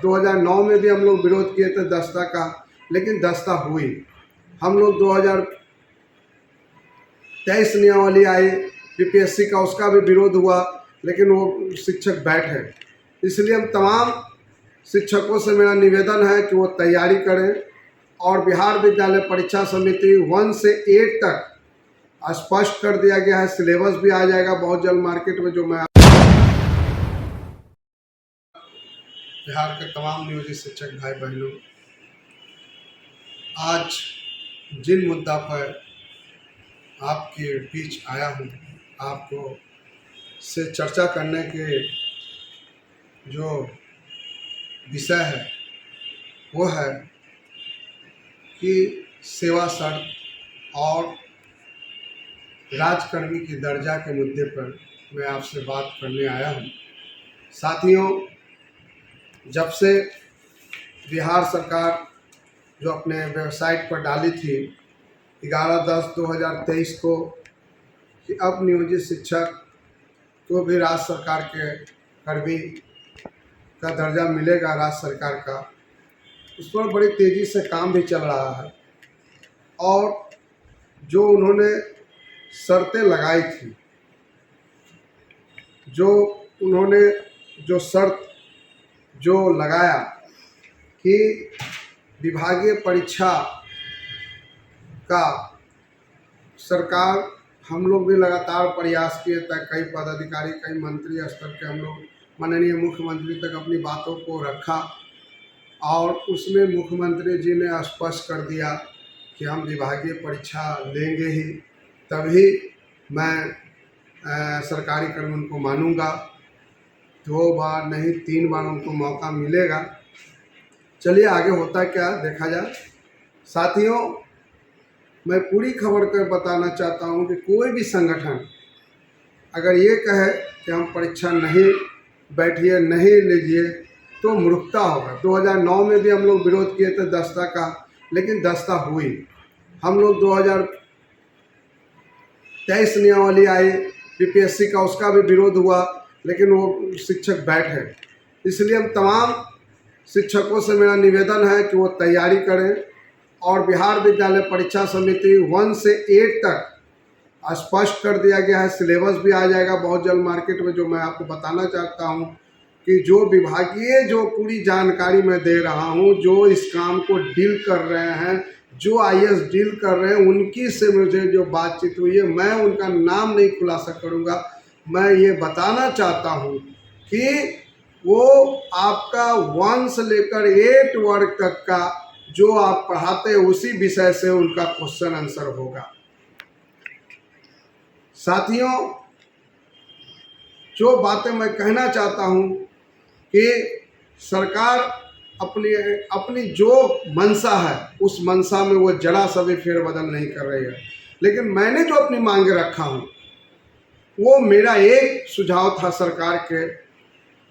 2009 में भी हम लोग विरोध किए थे दस्ता का, लेकिन दस्ता हुई। हम लोग 2023 नियमावली आई बीपीएससी का, उसका भी विरोध हुआ, लेकिन वो शिक्षक बैठे। इसलिए हम तमाम शिक्षकों से मेरा निवेदन है कि वो तैयारी करें और बिहार विद्यालय परीक्षा समिति 1 से 8 तक स्पष्ट कर दिया गया है। सिलेबस भी आ जाएगा बहुत जल्द मार्केट में। जो मैं बिहार के तमाम नियोजित शिक्षक भाई बहनों, आज जिन मुद्दा पर आपके बीच आया हूँ, आपको से चर्चा करने के जो विषय है वो है कि सेवा शर्त और राजकर्मी की दर्जा के मुद्दे पर मैं आपसे बात करने आया हूँ। साथियों, जब से बिहार सरकार जो अपने वेबसाइट पर डाली थी 11/10/2023 को कि अब नियोजित शिक्षक को भी राज्य सरकार के कर्मी का दर्जा मिलेगा, राज्य सरकार का, उस पर बड़ी तेज़ी से काम भी चल रहा है। और जो उन्होंने शर्तें लगाई थी, जो शर्त जो लगाया कि विभागीय परीक्षा का सरकार, हम लोग भी लगातार प्रयास किए तक कई पदाधिकारी, कई मंत्री स्तर के हम लोग माननीय मुख्यमंत्री तक अपनी बातों को रखा और उसमें मुख्यमंत्री जी ने स्पष्ट कर दिया कि हम विभागीय परीक्षा लेंगे ही, तभी मैं सरकारी कर्मी उनको मानूंगा। 2 बार नहीं 3 बार उनको मौका मिलेगा। चलिए आगे होता क्या देखा जाए। साथियों, मैं पूरी खबर कर बताना चाहता हूं कि कोई भी संगठन अगर ये कहे कि हम परीक्षा नहीं बैठिए, नहीं लीजिए, तो मूर्खता होगा। 2009 में भी हम लोग विरोध किए थे दस्ता का, लेकिन दस्ता हुई। हम लोग 2023 नियमावली आई बीपीएससी का, उसका भी विरोध हुआ, लेकिन वो शिक्षक बैठे। इसलिए हम तमाम शिक्षकों से मेरा निवेदन है कि वो तैयारी करें और बिहार विद्यालय परीक्षा समिति 1 से 8 तक स्पष्ट कर दिया गया है। सिलेबस भी आ जाएगा बहुत जल्द मार्केट में। जो मैं आपको बताना चाहता हूं कि जो विभागीय जो पूरी जानकारी मैं दे रहा हूं, जो इस काम को डील कर रहे हैं, जो आईएएस डील कर रहे हैं, उनकी से मुझे जो बातचीत हुई है, मैं उनका नाम नहीं खुलासा करूंगा। मैं ये बताना चाहता हूं कि वो आपका 1 से लेकर 8 वर्ग तक का जो आप पढ़ाते हैं उसी विषय से उनका क्वेश्चन आंसर होगा। साथियों, जो बातें मैं कहना चाहता हूं कि सरकार अपनी जो मंशा है उस मंशा में वो जरा सा भी फेरबदल नहीं कर रही है। लेकिन मैंने जो अपनी मांगे रखा हूं, वो मेरा एक सुझाव था सरकार के।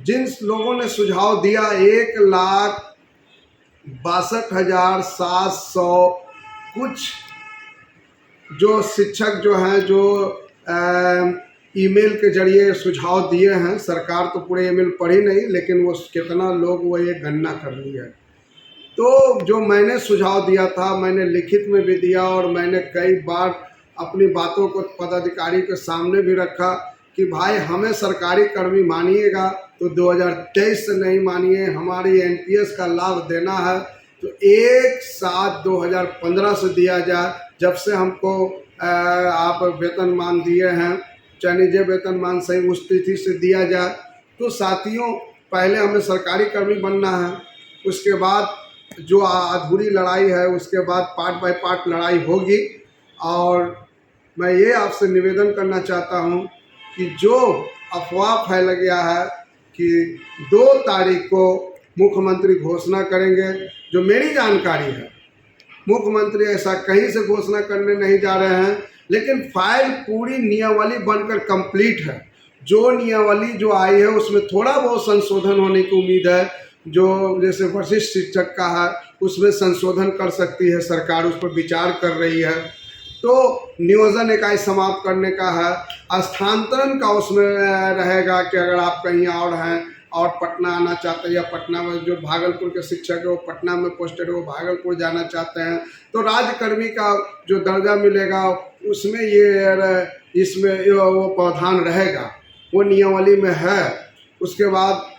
जिन लोगों ने सुझाव दिया 1,62,700 कुछ जो शिक्षक जो हैं, जो ईमेल के जरिए सुझाव दिए हैं, सरकार तो पूरे ईमेल पढ़ी नहीं, लेकिन वो कितना लोग वो ये गणना कर ली है। तो जो मैंने सुझाव दिया था, मैंने लिखित में भी दिया और मैंने कई बार अपनी बातों को पदाधिकारी के सामने भी रखा कि भाई हमें सरकारी कर्मी मानिएगा तो 2023 से नहीं मानिए, हमारी एनपीएस का लाभ देना है तो 1/7/2015 से दिया जाए। जब से हमको आप वेतनमान दिए हैं, चयनित वेतनमान सही उस तिथि से दिया जाए। तो साथियों, पहले हमें सरकारी कर्मी बनना है, उसके बाद जो अधूरी लड़ाई है उसके बाद पार्ट बाय पार्ट लड़ाई होगी। और मैं ये आपसे निवेदन करना चाहता हूँ कि जो अफवाह फैल गया है कि 2 तारीख को मुख्यमंत्री घोषणा करेंगे, जो मेरी जानकारी है मुख्यमंत्री ऐसा कहीं से घोषणा करने नहीं जा रहे हैं, लेकिन फाइल पूरी नियमावली बनकर कंप्लीट है। जो नियमावली जो आई है उसमें थोड़ा बहुत संशोधन होने की उम्मीद है। जो जैसे वरिष्ठ शिक्षक का है उसमें संशोधन कर सकती है सरकार, उस पर विचार कर रही है। तो नियोजन इकाई समाप्त करने का है, स्थानांतरण का उसमें रहेगा कि अगर आप कहीं और हैं और पटना आना चाहते हैं, या पटना में जो भागलपुर के शिक्षक है वो पटना में पोस्टेड है, वो भागलपुर जाना चाहते हैं, तो राज्यकर्मी का जो दर्जा मिलेगा उसमें इसमें वो प्रावधान रहेगा, वो नियमावली में है। उसके बाद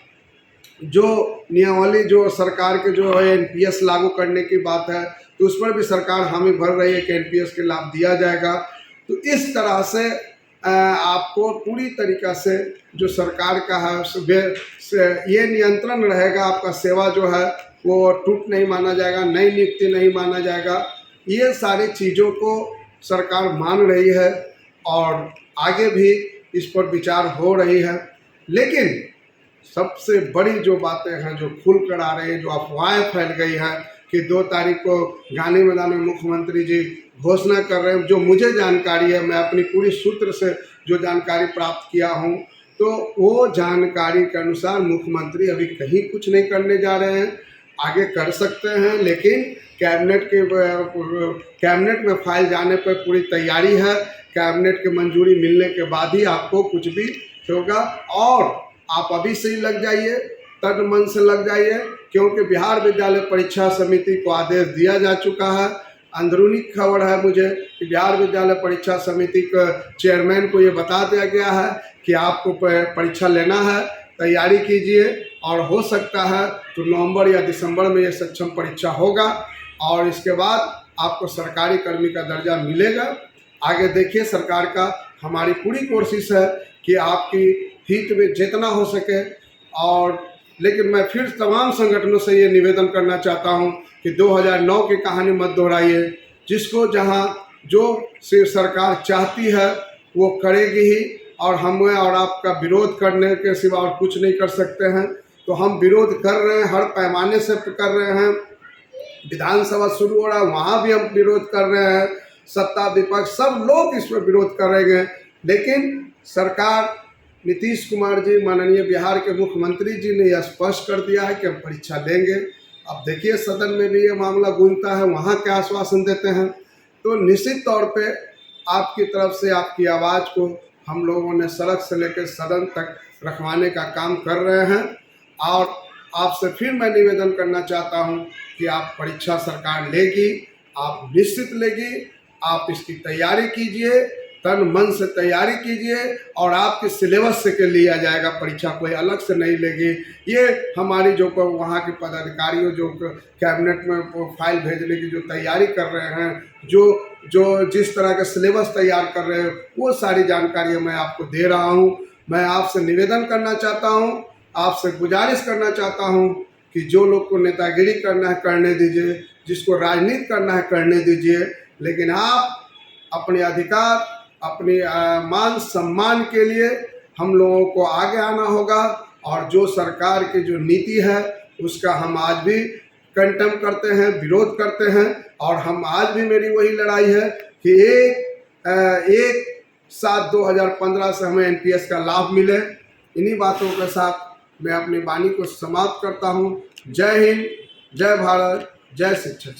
जो नियमावली जो सरकार के जो है एनपीएस लागू करने की बात है, तो उस पर भी सरकार हामी भर रही है कि एनपीएस के लाभ दिया जाएगा। तो इस तरह से आपको पूरी तरीक़ा से जो सरकार का है ये नियंत्रण रहेगा, आपका सेवा जो है वो टूट नहीं माना जाएगा, नई नियुक्ति नहीं माना जाएगा। ये सारी चीज़ों को सरकार मान रही है और आगे भी इस पर विचार हो रही है। लेकिन सबसे बड़ी जो बातें हैं जो खुल कर आ रही हैं, जो अफवाहें फैल गई हैं कि 2 तारीख को गांधी मैदान में मुख्यमंत्री जी घोषणा कर रहे हैं, जो मुझे जानकारी है, मैं अपनी पूरी सूत्र से जो जानकारी प्राप्त किया हूं, तो वो जानकारी के अनुसार मुख्यमंत्री अभी कहीं कुछ नहीं करने जा रहे हैं। आगे कर सकते हैं, लेकिन कैबिनेट में फाइल जाने पर पूरी तैयारी है। कैबिनेट की मंजूरी मिलने के बाद ही आपको कुछ भी होगा, और आप अभी से ही लग जाइए, तन मन से लग जाइए, क्योंकि बिहार विद्यालय परीक्षा समिति को आदेश दिया जा चुका है। अंदरूनी खबर है मुझे कि बिहार विद्यालय परीक्षा समिति के चेयरमैन को ये बता दिया गया है कि आपको परीक्षा लेना है, तैयारी कीजिए, और हो सकता है तो नवंबर या दिसंबर में ये सक्षम परीक्षा होगा, और इसके बाद आपको सरकारी कर्मी का दर्जा मिलेगा। आगे देखिए, सरकार का हमारी पूरी कोशिश है कि आपकी हित में जितना हो सके। और लेकिन मैं फिर तमाम संगठनों से ये निवेदन करना चाहता हूँ कि 2009 की कहानी मत दोहराइए। जिसको जहाँ जो सरकार चाहती है वो करेगी ही, और हमें और आपका विरोध करने के सिवा और कुछ नहीं कर सकते हैं। तो हम विरोध कर रहे हैं, हर पैमाने से कर रहे हैं। विधानसभा शुरू हो रहा है, वहाँ भी हम विरोध कर रहे हैं। सत्ता विपक्ष सब लोग इसमें विरोध कर रहे हैं, लेकिन सरकार नीतीश कुमार जी, माननीय बिहार के मुख्यमंत्री जी ने यह स्पष्ट कर दिया है कि हम परीक्षा लेंगे। अब देखिए सदन में भी ये मामला गूंजता है, वहाँ क्या आश्वासन देते हैं। तो निश्चित तौर पे आपकी तरफ से आपकी आवाज़ को हम लोगों ने सड़क से लेकर सदन तक रखवाने का काम कर रहे हैं। और आपसे फिर मैं निवेदन करना चाहता हूँ कि आप परीक्षा सरकार लेगी, आप निश्चित लेगी, आप इसकी तैयारी कीजिए, तन मन से तैयारी कीजिए, और आपके सिलेबस से के लिया जाएगा परीक्षा, कोई अलग से नहीं लेगी। ये हमारी जो वहाँ के पदाधिकारियों जो कैबिनेट में फाइल भेजने की जो तैयारी कर रहे हैं, जो जिस तरह का सिलेबस तैयार कर रहे हैं, वो सारी जानकारियाँ मैं आपको दे रहा हूँ। मैं आपसे निवेदन करना चाहता हूँ, आपसे गुजारिश करना चाहता हूँ कि जो लोग को नेतागिरी करना है करने दीजिए, जिसको राजनीति करना है करने दीजिए, लेकिन आप अपने अधिकार, अपनी मान सम्मान के लिए हम लोगों को आगे आना होगा। और जो सरकार की जो नीति है उसका हम आज भी कंडेम करते हैं, विरोध करते हैं, और हम आज भी मेरी वही लड़ाई है कि 1/7/2015 से हमें एनपीएस का लाभ मिले। इन्हीं बातों के साथ मैं अपनी वाणी को समाप्त करता हूँ। जय हिंद, जय भारत, जय शिक्षक।